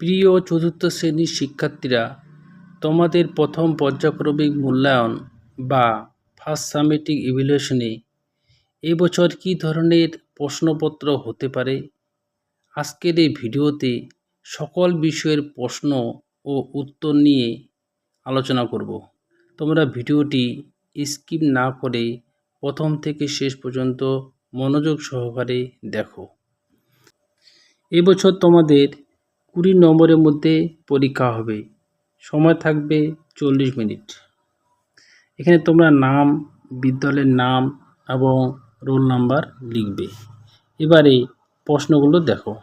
প্রিয় চতুর্থ শ্রেণীর শিক্ষার্থীরা, তোমাদের প্রথম পর্যায়ক্রমিক মূল্যায়ন বা ফার্স্ট সামেটিভ ইভ্যালুয়েশনে এবছর কী ধরনের প্রশ্নপত্র হতে পারে? আজকের এই ভিডিওতে সকল বিষয়ের প্রশ্ন ও উত্তর নিয়ে আলোচনা করব। তোমরা ভিডিওটি স্কিপ না করে প্রথম থেকে শেষ পর্যন্ত মনোযোগ সহকারে দেখো। এবছর তোমাদের 20 নম্বরের মধ্যে পরীক্ষা হবে। সময় থাকবে 40 মিনিট। এখানে তোমরা নাম, বিদ্যালয়ের নাম এবং রোল নাম্বার লিখবে। এবারে প্রশ্নগুলো দেখো।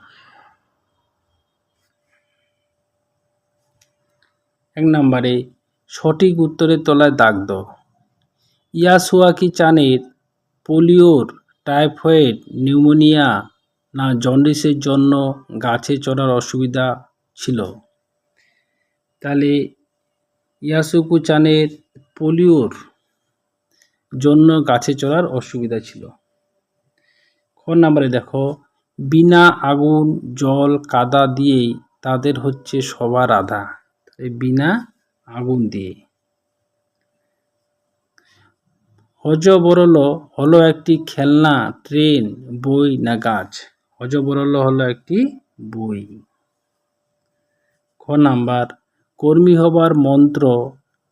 1 নম্বরে সঠিক উত্তরের তলায় দাগ দাও। ইয়াসুয়াকি চানের পোলিওর, টাইফয়েড, নিউমোনিয়া না জন্ডিসের জন্য গাছে চড়ার অসুবিধা ছিল? তাহলে ইয়াসুকু চানের পোলিওর জন্য গাছে চড়ার অসুবিধা ছিল। খ নম্বরে দেখো, বিনা আগুন, জল, কাদা দিয়েই তাদের হচ্ছে সবার আধা। বিনা আগুন দিয়ে। হযবরল হলো একটি খেলনা, ট্রেন, বই না গাছ? হযবরল হলো একটি বই। খ নাম্বার, কর্মী হবার মন্ত্র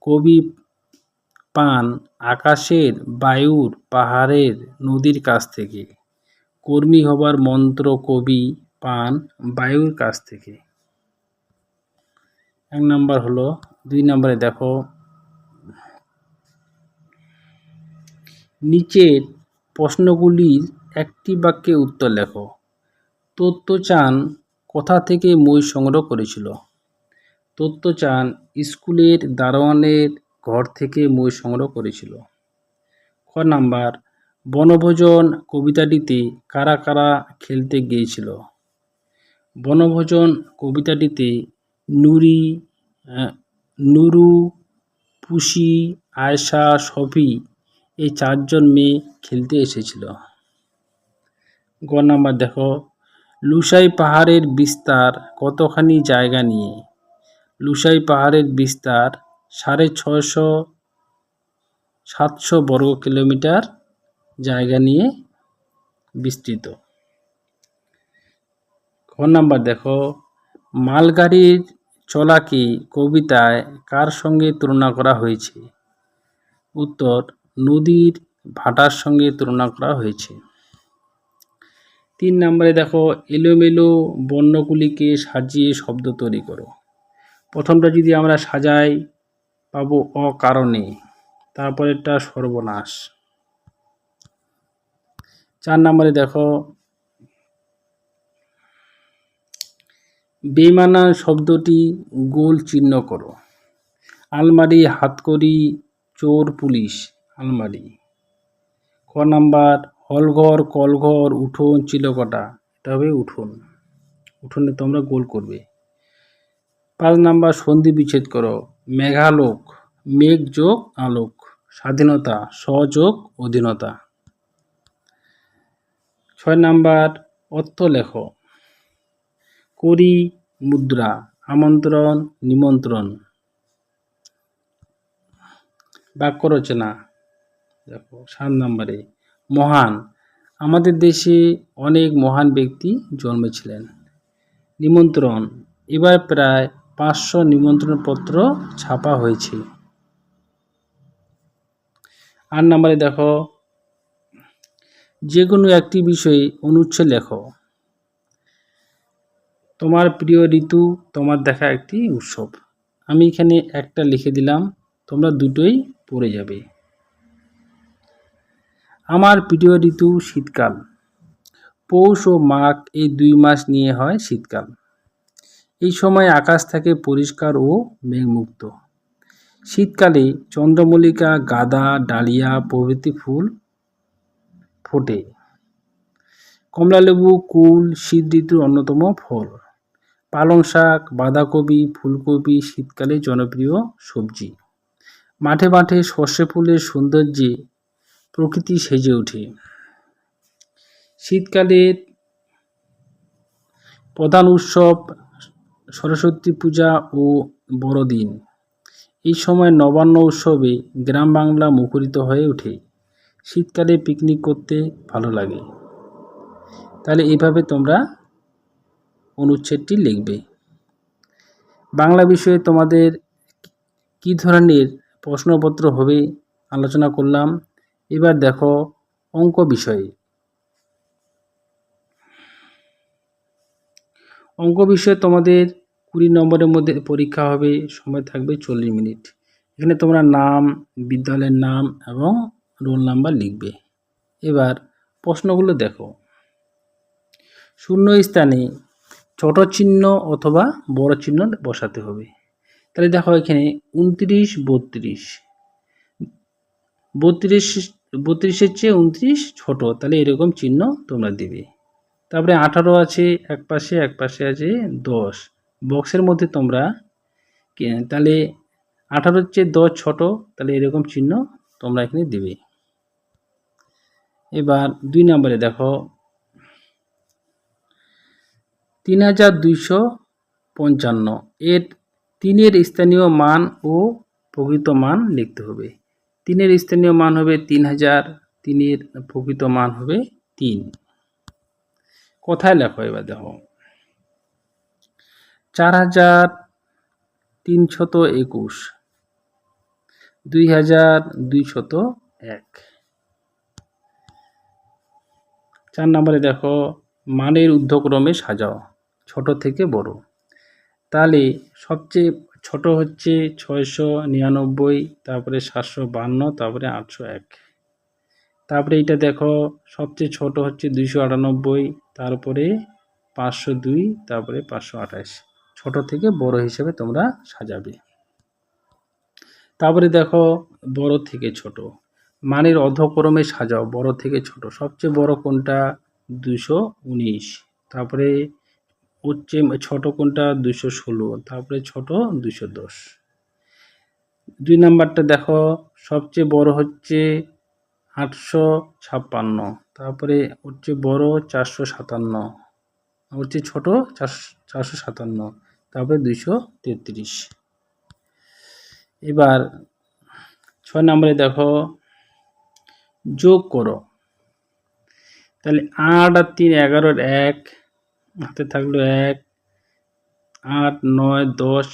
কবি পান আকাশের, বায়ুর, পাহাড়ের, নদীর কাছ থেকে? কর্মী হবার মন্ত্র কবি পান বায়ুর কাছ থেকে। 1 নাম্বার হলো। 2 নম্বরে দেখো, নিচের প্রশ্নগুলির একটি বাক্যে উত্তর লেখো। তত্ত্বচান কোথা থেকে মই সংগ্রহ করেছিল? তত্ত্বচান স্কুলের দারোয়ানের ঘর থেকে মই সংগ্রহ করেছিল। খ নাম্বার, বনভোজন কবিতাটিতে কারা কারা খেলতে গিয়েছিল? বনভোজন কবিতাটিতে নুরু, পুষি, আয়শা, সফি এই 4 জন মেয়ে খেলতে এসেছিল। গ নাম্বার দেখো, লুসাই পাহাড়ের বিস্তার কতখানি জায়গা নিয়ে? লুসাই পাহাড়ের বিস্তার 650-700 বর্গ কিলোমিটার জায়গা নিয়ে বিস্তৃত। খ নাম্বার দেখো, মালগাড়ির চলাকে কবিতায় কার সঙ্গে তুলনা করা হয়েছে? উত্তর, নদীর ভাটার সঙ্গে তুলনা করা হয়েছে। 3 নম্বরে দেখো, এলোমেলো বর্ণগুলিকে সাজিয়ে শব্দ তৈরি করো। প্রথমটা যদি আমরা সাজাই পাবো অকারণে, তারপরেরটা সর্বনাশ। 4 নম্বরে দেখো, বেমানান শব্দটি গোল চিহ্ন করো। আলমারি, হাতকড়ি, চোর, পুলিশ। আলমারি। খ নাম্বার, হলঘর, কলঘর, উঠোন, চিলকটা। এটা হবে উঠোন। উঠোনে তোমরা গোল করবে। 5 নাম্বার, সন্ধি বিচ্ছেদ করো। মেঘালোক, মেঘ যোগ আলোক। স্বাধীনতা, সযোগ অধীনতা। 6 নাম্বার, অর্থ লেখো। করি, মুদ্রা, আমন্ত্রণ, নিমন্ত্রণ। বাক্য রচনা দেখো 7 নম্বরে, মহান, আমাদের দেশে অনেক মহান ব্যক্তি জন্মেছিলেন। নিমন্ত্রণ, এবার প্রায় 500 নিমন্ত্রণ পত্র ছাপা হয়েছে। 8 নম্বরে দেখো, যে কোনো একটি বিষয়ে অনুচ্ছেদ লেখো। তোমার প্রিয় ঋতু তোমার দেখা একটি উৎসব। আমি এখানে একটা লিখে দিলাম, তোমরা দুটোই পড়ে যাবে। আমার প্রিয় ঋতু শীতকাল। পৌষ ও মাঘ এই 2 মাস নিয়ে হয় শীতকাল। এই সময় আকাশ থাকে পরিষ্কার ও মেঘমুক্ত। শীতকালে চন্দ্রমল্লিকা, গাঁদা, ডালিয়া প্রভৃতি ফুল ফোটে। কমলালেবু, কুল শীত ঋতুর অন্যতম ফল। পালং শাক, বাঁধাকপি, ফুলকপি শীতকালে জনপ্রিয় সবজি। মাঠে মাঠে সর্ষে ফুলের সৌন্দর্যে প্রকৃতি সেজে ওঠে। শীতকালের প্রধান উৎসব সরস্বতী পূজা ও বড়দিন। এই সময় নবান্ন উৎসবে গ্রাম বাংলা মুখরিত হয়ে ওঠে। শীতকালে পিকনিক করতে ভালো লাগে। তাহলে এইভাবে তোমরা অনুচ্ছেদটি লিখবে। বাংলা বিষয়ে তোমাদের কী ধরনের প্রশ্নপত্র হবে আলোচনা করলাম। এবার দেখো অঙ্ক বিষয়ে। অঙ্ক বিষয়ে তোমাদের 20 নম্বরের মধ্যে পরীক্ষা হবে, সময় থাকবে 40 মিনিট। এখানে তোমরা নাম, বিদ্যালয়ের নাম এবং রোল নাম্বার লিখবে। এবার প্রশ্নগুলো দেখো। শূন্য স্থানে ছোট চিহ্ন অথবা বড় চিহ্ন বসাতে হবে। তাহলে দেখো এখানে 29, 32, 32-এর চেয়ে 29 ছোট, তাহলে এরকম চিহ্ন তোমরা দেবে। তারপরে 18 আছে এক পাশে আছে 10, বক্সের মধ্যে তোমরা তাহলে 18-র চেয়ে 10 ছোট, তাহলে এরকম চিহ্ন তোমরা এখানে দেবে। এবার 2 নম্বরে দেখো 3255 এর 3-এর স্থানীয় মান ও প্রকৃত মান লিখতে হবে। 3-এর স্থানীয় মান হবে 3000, 3-এর প্রকৃত মান হবে 3। কোথায় লেখো এবার দেখো 4321, 2201। 4 নম্বরে দেখো মানের ঊর্ধ্বক্রমে সাজাও ছোট থেকে বড়। তাহলে সবচেয়ে ছোট হচ্ছে 699, তারপরে 752, তারপরে 801। তারপরে এটা দেখো সবচেয়ে ছোট হচ্ছে 298, তারপরে 502, তারপরে 528। ছোট থেকে বড় হিসেবে তোমরা সাজাবে। তারপরে দেখো বড় থেকে ছোট মানের অধক্রমে সাজাও বড় থেকে ছোট। সবচেয়ে বড় কোনটা 219, তারপরে হচ্ছে ছোট কোনটা 216, তারপরে ছোট 210। 2 নাম্বারটা দেখো সবচেয়ে বড় হচ্ছে 856, তারপরে হচ্ছে বড় 457, হচ্ছে ছোট 457, তারপরে 233। এবার 6 নম্বরে দেখো যোগ করো। তাহলে 8 আর 3 11-এর 1, হাতে থাকলো 1, 8 9 10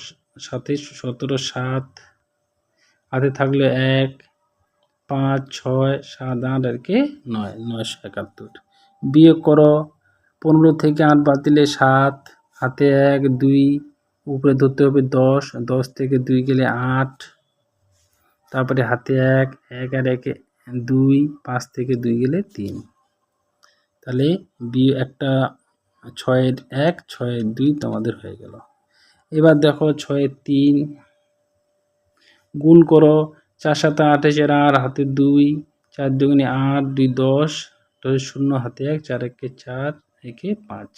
27 17 7, হাতে থাকলো 1, 5 6 7 8 আর কে 9 971। বিয়োগ করো 15 থেকে 8 বাদ দিলে 7, হাতে 1 2, উপরে ধরতে হবে 10, 10 থেকে 2 গেলে 8, তারপরে হাতে 1 1 আর 1 2, 5 থেকে 2 গেলে 3। তাহলে একটা 6-এর 1 6-এর 2 তোমাদের হয়ে গেল। এবার দেখো 6-এর 3 গুণ করো 4 7 28 আর হাতে 2, 4 দুগুণে 8 2 10, 10 0 হাতে 1 4 1 4 1 5।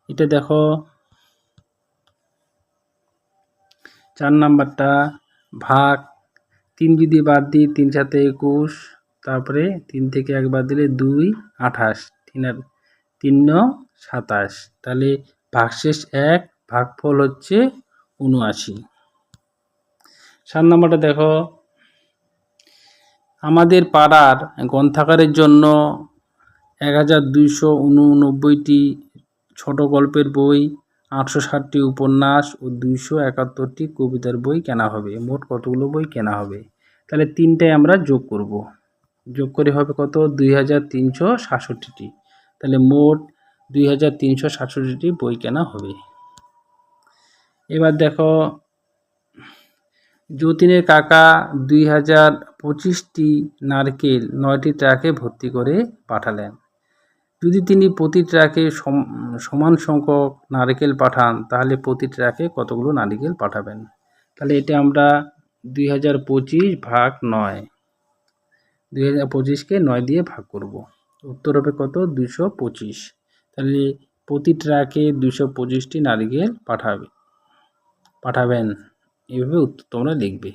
এটা দেখো 4 নাম্বারটা ভাগ 3 যদি বাদ দিই 3 7 21, তারপরে 3 থেকে 1 বাদ দিলে 2 28, 3 আর 3 9 27। তাহলে ভাগশেষ 1, ভাগফল হচ্ছে 79। 7 নাম্বারটা দেখো আমাদের পাড়ার গ্রন্থাগারের জন্য 1289টি ছোট গল্পের বই, 860টি উপন্যাস ও 271টি কবিতার বই কেনা হবে। মোট কতগুলো বই কেনা হবে? তাহলে 3টায় আমরা যোগ করব। যোগ করে হবে কত 2367টি। তাহলে মোট 2367টি বই কেনা হবে। এবার দেখো যতীনের কাকা 2025টি নারকেল 9টি ট্রাকে ভর্তি করে পাঠালেন। যদি তিনি প্রতি ট্রাকে সমান সংখ্যক নারকেল পাঠান তাহলে প্রতি ট্রাকে কতগুলো নারকেল পাঠাবেন? তাহলে এটা আমরা 2025 ভাগ 9, 2025কে 9 দিয়ে ভাগ করব। উত্তর হবে কত 225। তাহলে প্রতি ট্রাকে 225টি নারকেল পাঠাবেন। এইভাবে উত্তর তোমরা লিখবে।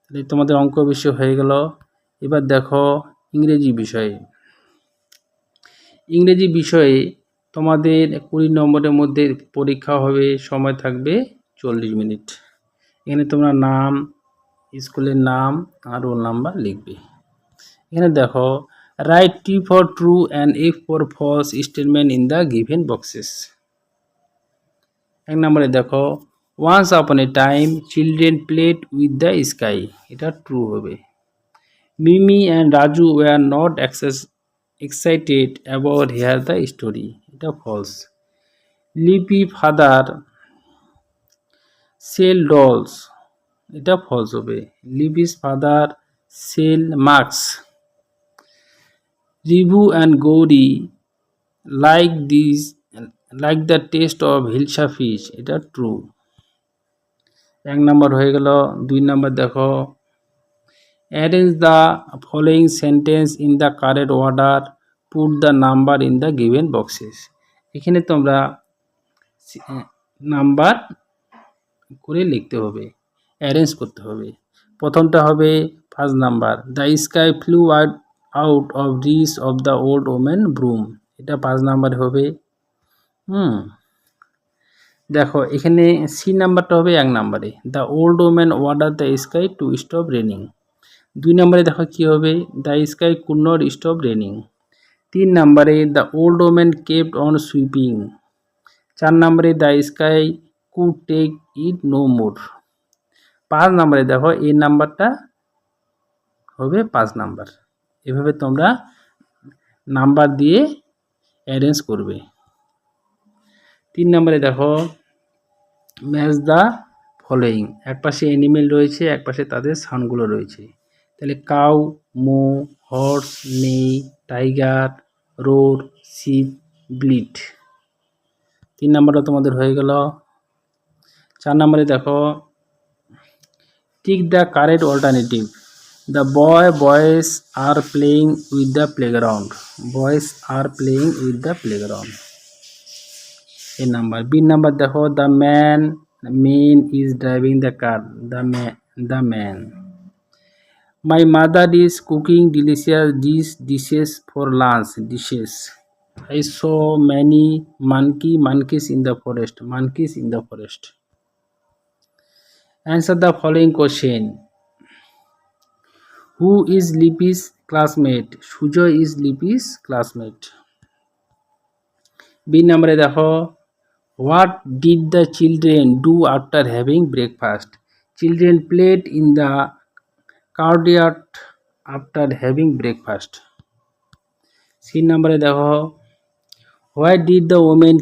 তাহলে তোমাদের অঙ্ক বিষয় হয়ে গেল। এবার দেখো ইংরেজি বিষয়ে। ইংরেজি বিষয়ে তোমাদের 20 নম্বরের মধ্যে পরীক্ষা হবে, সময় থাকবে 40 মিনিট। এখানে তোমরা নাম, স্কুলের নাম আর রোল নাম্বার লিখবে। এখানে দেখো, right T for true and F for false statement in the given boxes। 1 নম্বরে দেখো, once upon a time children played with the sky, এটা ট্রু হবে। Mimi and Raju were not excited about hear the story, এটা false। Lippy father sell dolls, এটা false হবে। Lippy's father sell masks। Ribu and Gauri like the taste of hilsa fish, এটা true. 1 নম্বর হয়ে গেল। 2 নম্বর দেখো, arrange the following sentence in the correct order, put the number in the given boxes। এখানে তোমরা number করে লিখতে হবে, অ্যারেঞ্জ করতে হবে। প্রথমটা হবে 1 number, the sky flew out of reach of the old women broom, এটা 5 নাম্বার হবে। দেখো এখানে সি নাম্বারটা হবে 1 নাম্বারে, the old women order the sky to stop raining. 2 নম্বরে দেখো কি হবে, the sky could not stop raining. 3 নম্বরে, the old women kept on sweeping. 4 নম্বরে, the sky could take it no more. 5 নম্বরে দেখো, এই নাম্বারটা হবে 5 নাম্বার। এভাবে তোমরা নাম্বার দিয়ে অ্যারেঞ্জ করবে। 3 নম্বরে দেখো, ম্যাচ দ্য ফলোয়িং, একপাশে অ্যানিমেল রয়েছে, একপাশে তাদের সাউন্ডগুলো রয়েছে। তাহলে cow, moo, horse, neigh, tiger, roar, sheep, bleat. 3 নম্বরটা তোমাদের হয়ে গেল। 4 নম্বরে দেখো, tick the correct alternative, the boys are playing with the playground, boys are playing with the playground. এই নাম্বার। বি নাম্বার দেখো, the men is driving the car, the man. My mother is cooking delicious dishes for lunch, dishes. I saw many monkeys in the forest. Answer the following question. Who is Lippy's classmate? Sujoy is Lippy's classmate. B number দেখো, what did the children do after having breakfast? Children played in the courtyard after having breakfast. C number দেখো, why did the woman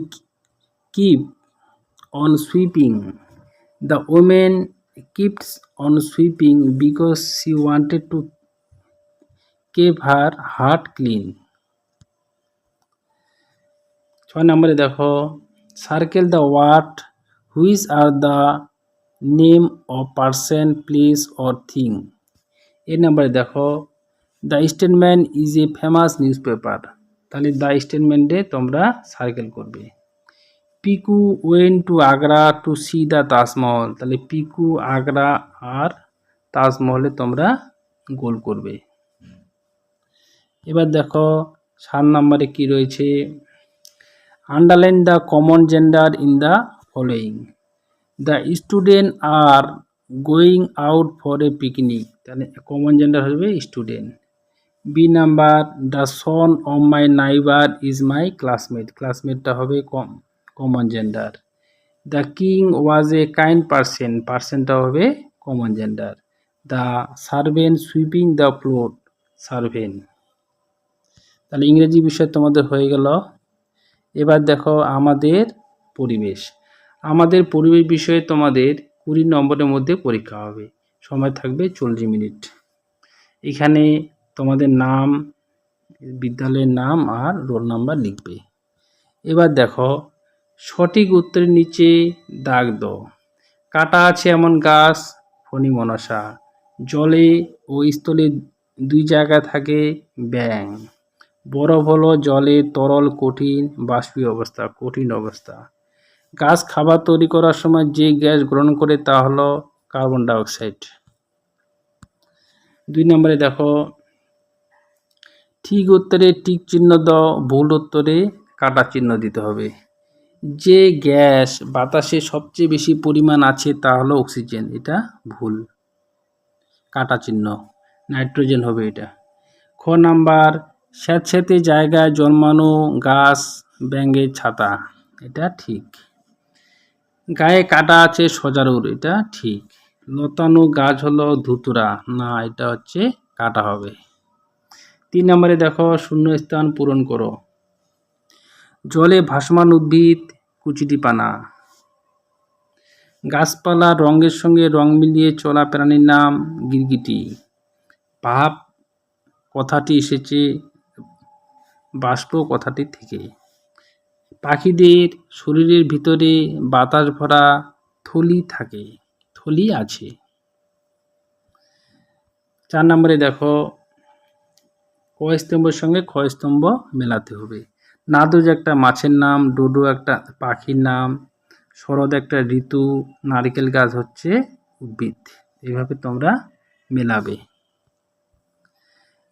keep on sweeping? The woman keeps on sweeping because she wanted to keep her heart clean. 6 নম্বরে দেখো, circle the word which are the name of person, place or thing. এই নম্বরে দেখো, the statement is a famous newspaper, তাহলে দ্য স্টেটমেন্টে তোমরা circle করবে। Piku went to Agra to see the Taj Mahal, তাহলে পিকু আগ্রা আর তাজমহলে তোমরা গোল করবে। এবার দেখো 7 নম্বরে কি রয়েছে, underline the common gender in the following. The student are going out for a picnic, তাহলে কমন জেন্ডার হবে student. B number, the son of my neighbour is my classmate, ক্লাসমেটটা হবে common gender. The king was a kind person, পার্সনটা হবে common gender. The servant sweeping the floor, servant. তাহলে ইংরেজি বিষয় তোমাদের হয়ে গেল। এবার দেখো আমাদের পরিবেশ। আমাদের পরিবেশ বিষয়ে তোমাদের 20 নম্বরের মধ্যে পরীক্ষা হবে, সময় থাকবে 40 মিনিট। এখানে তোমাদের নাম, বিদ্যালয়ের নাম আর রোল নাম্বার লিখবে। এবার দেখো, সঠিক উত্তরের নিচে দাগ দাও। কাটা আছে এমন গাছ, ফণী মনসা। জলে ও স্থলে 2 জায়গায় থাকে ব্যাঙ। বরফ হলো জলে তরল কঠিন বাষ্পীয় অবস্থা, কঠিন অবস্থা। গাছ খাবার তৈরি করার সময় যে গ্যাস গ্রহণ করে তা হলো কার্বন ডাইঅক্সাইড। 2 নম্বরে দেখো, ঠিক উত্তরে টিক চিহ্ন দাও, ভুল উত্তরে কাটা চিহ্ন দিতে হবে। যে গ্যাস বাতাসে সবচেয়ে বেশি পরিমাণ আছে তা হলো অক্সিজেন, এটা ভুল, কাটা চিহ্ন। নাইট্রোজেন হবে এটা। খ নাম্বার, স্যাঁতস্যাঁতে জায়গায় জন্মানো গাছ ব্যাঙের ছাতা, এটা ঠিক। গায়ে কাটা আছে সজারুর, এটা ঠিক। লতানো গাছ হলো ধুতুরা, না এটা হচ্ছে কাটা হবে। 3 নম্বরে দেখো, শূন্যস্থান পূরণ করো। জলে ভাসমান উদ্ভিদ কুচিটিপানা। গাছপালা রঙের সঙ্গে রং মিলিয়ে চলা প্রাণীর নাম গিরগিটি। ভাব কথাটি এসেছে বাষ্প কথাটি থেকে। পাখিদের শরীরের ভিতরে বাতাস ভরা থলি থাকে, থলি আছে। 4 নম্বরে দেখো, ক স্তম্ভের সঙ্গে খ স্তম্ভ মেলাতে হবে। নাদুজ একটা মাছের নাম, ডোডো একটা পাখির নাম, শরৎ একটা ঋতু, নারকেল গাছ হচ্ছে উদ্ভিদ। এইভাবে তোমরা মেলাবে।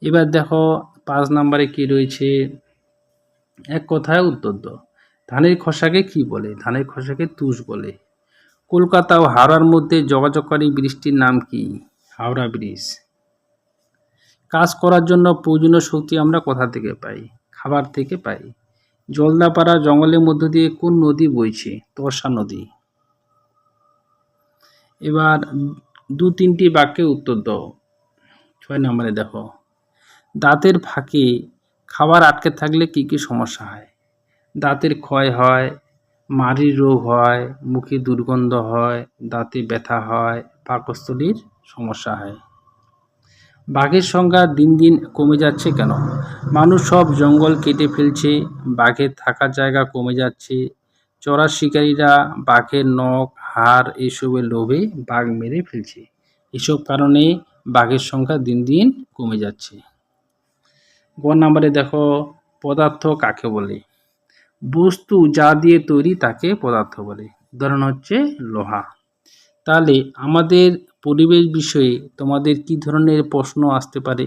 এবার দেখো 5 নম্বরে কি রয়েছে, এক কথায় উত্তর দাও। ধানের খোসাকে কি বলে? ধানের খোসাকে তুষ বলে। কলকাতা ও হাওড়ার মধ্যে যোগাযোগকারী ব্রিজটির নাম কি? হাওড়া ব্রিজ। কাজ করার জন্য প্রয়োজনীয় শক্তি আমরা কোথা থেকে পাই? খাবার থেকে পাই। জলদাপাড়া জঙ্গলের মধ্য দিয়ে কোন নদী বইছে? তোর্ষা নদী। এবার 2-3টি বাক্যে উত্তর দাও। 6 নম্বরে দেখো, দাঁতের ফাঁকে খাবার আটকে থাকলে কি কি সমস্যা হয়? দাঁতের ক্ষয় হয়, মাড়ির রোগ হয়, মুখে দুর্গন্ধ হয়, দাঁতে ব্যথা হয়, পাকস্থলীর সমস্যা হয়। বাঘের সংখ্যা দিন দিন কমে যাচ্ছে কেন? মানুষ সব জঙ্গল কেটে ফেলছে, বাঘের থাকার জায়গা কমে যাচ্ছে। চড়ার শিকারীরা বাঘের নখ, হাড় এসবের লোভে বাঘ মেরে ফেলছে। এসব কারণে বাঘের সংখ্যা দিন দিন কমে যাচ্ছে। গ নম্বরে দেখো, পদার্থ কাকে বলে? বস্তু যা দিয়ে তৈরি তাকে পদার্থ বলে। উদাহরণ হচ্ছে লোহা। তাহলে আমাদের পরিবেশ বিষয়ে তোমাদের কি ধরনের প্রশ্ন আসতে পারে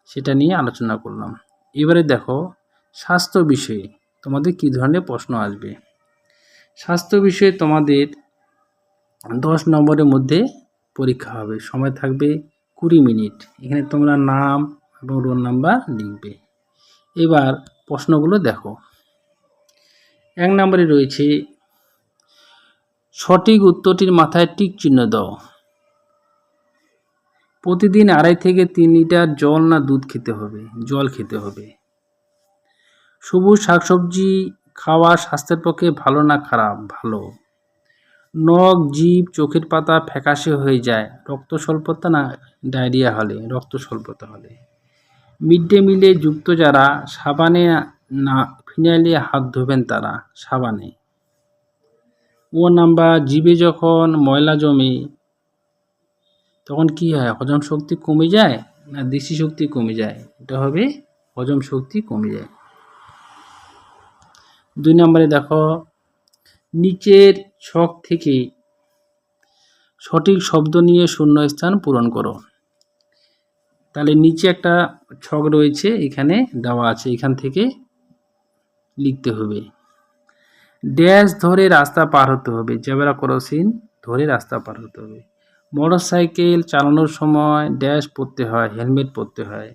সেটা নিয়ে আলোচনা করলাম। এবারে দেখো, স্বাস্থ্য বিষয়ে তোমাদের কি ধরনের প্রশ্ন আসবে। স্বাস্থ্য বিষয়ে তোমাদের 10 নম্বরের মধ্যে পরীক্ষা হবে, সময় থাকবে 20 মিনিট। এখানে তোমরা নাম এবং রোল নাম্বার লিখবে। এবার প্রশ্নগুলো দেখো। 1 নম্বরে রয়েছে, সঠিক উত্তরটির মাথায় টিক চিহ্ন দাও। প্রতিদিন 2.5 থেকে 3 লিটার জল না দুধ খেতে হবে? জল খেতে হবে। সবুজ শাকসবজি খাওয়া স্বাস্থ্যের পক্ষে ভালো না খারাপ? ভালো। নখ, জিভ, চোখের পাতা ফ্যাকাশে হয়ে যায় রক্ত স্বল্পতা না ডায়রিয়া হলে? রক্ত স্বল্পতা হলে। মিড ডে মিলে যুক্ত যারা সাবানে না ফিনাইলে হাত ধোবেন তারা? সাবানে। ও নাম্বার, জিভে যখন ময়লা জমে তখন কি হয়? হজম শক্তি কমে যায় না দৃষ্টি শক্তি কমে যায়? এটা হবে হজম শক্তি কমে যায়। 2 নম্বরে দেখো, নিচের ছক থেকে সঠিক শব্দ নিয়ে শূন্যস্থান পূরণ করো। তাহলে নিচে একটা ছক রয়েছে, এখানে দেওয়া আছে, এখান থেকে লিখতে হবে। ড্যাশ ধরে রাস্তা পার হতে হবে, জেব্রা ক্রসিং ধরে রাস্তা পার হতে হবে। মোটরসাইকেল চালানোর সময় ড্যাশ পরতে হয়, হেলমেট পরতে হয়।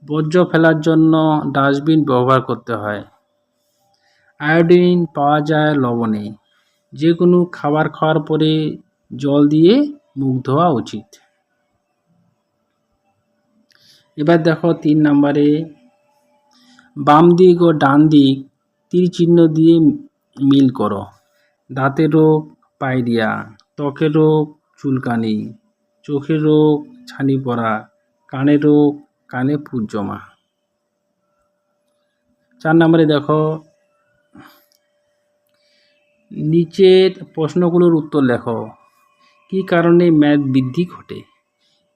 বর্জ্য ফেলার জন্য ডাস্টবিন ব্যবহার করতে হয়। আয়োডিন পাওয়া যায় লবণে। যে কোনো খাবার খাওয়ার পরে জল দিয়ে মুখ ধোয়া উচিত। এবার দেখো 3 নম্বরে, বাম দিক ও ডান দিক তীর চিহ্ন দিয়ে মিল করো। দাঁতের রোগ পাইরিয়া, ত্বকের রোগ চুলকানি, চোখের রোগ ছানি পড়া, কানের রোগ কানে পুজ জমা। 4 নম্বরে দেখো, নিচের প্রশ্নগুলোর উত্তর লেখো। কী কারণে মেদ বৃদ্ধি ঘটে?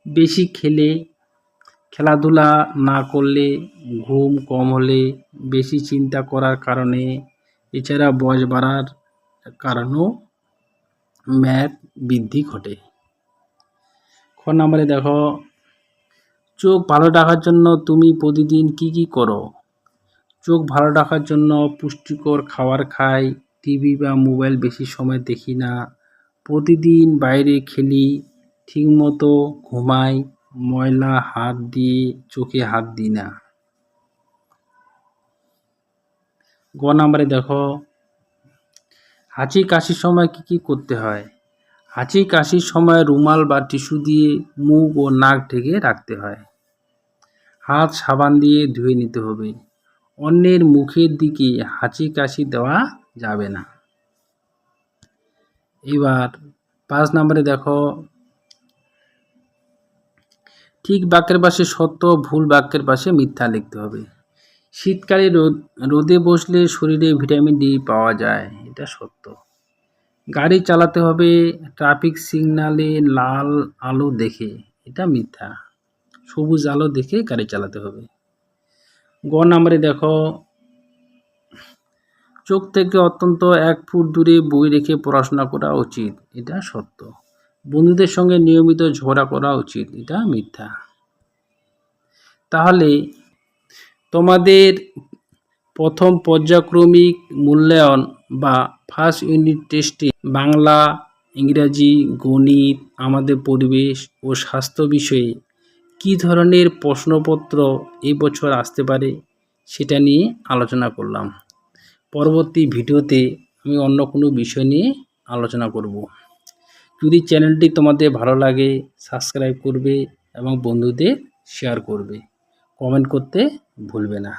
বেশি খেলে, খেলাধুলা না করলে, ঘুম কম হলে, বেশি চিন্তা করার কারণে, এছাড়া বয়স বাড়ার কারণেও মেদ বৃদ্ধি ঘটে। খ নম্বরে দেখো, চোখ ভালো রাখার জন্য তুমি প্রতিদিন কি কি করো? চোখ ভালো রাখার জন্য পুষ্টিকর খাবার খাই, টিভি বা মোবাইল বেশি সময় দেখি না, প্রতিদিন বাইরে খেলি, ঠিকমতো ঘুমাই, ময়লা হাত দিয়ে চোখে হাত দিই না। গ নাম্বারে দেখো, হাঁচি কাশির সময় কি করতে হয়? হাঁচি কাশির সময় রুমাল বা টিস্যু দিয়ে মুখ ও নাক ঢেকে রাখতে হয়। হাত সাবান দিয়ে ধুয়ে নিতে হবে। অন্যের মুখের দিকে হাঁচি কাশি দেওয়া যাবে না। এবার 5 নম্বরে দেখো, ঠিক বাক্যের পাশে সত্য, ভুল বাক্যের পাশে মিথ্যা লিখতে হবে। শীতকালে রোদে বসলে শরীরে ভিটামিন ডি পাওয়া যায়, এটা সত্য। গাড়ি চালাতে হবে ট্রাফিক সিগন্যালে লাল আলো দেখে, এটা মিথ্যা। সবুজ আলো দেখে গাড়ি চালাতে হবে। গ নম্বরে দেখো, চোখ থেকে অত্যন্ত 1 ফুট দূরে বই রেখে পড়াশোনা করা উচিত, এটা সত্য। বন্ধুদের সঙ্গে নিয়মিত ঝগড়া করা উচিত, এটা মিথ্যা। তাহলে তোমাদের প্রথম পর্যায়ক্রমিক মূল্যায়ন বা ফার্স্ট ইউনিট টেস্টে বাংলা, ইংরাজি, গণিত, আমাদের পরিবেশ ও স্বাস্থ্য বিষয়ে কী ধরনের প্রশ্নপত্র এবছর আসতে পারে সেটা নিয়ে আলোচনা করলাম। পরবর্তী ভিডিওতে আমি অন্য কোনো বিষয় নিয়ে আলোচনা করব। যদি চ্যানেলটি তোমাদের ভালো লাগে সাবস্ক্রাইব করবে এবং বন্ধুদের শেয়ার করবে, কমেন্ট করতে ভুলবে না।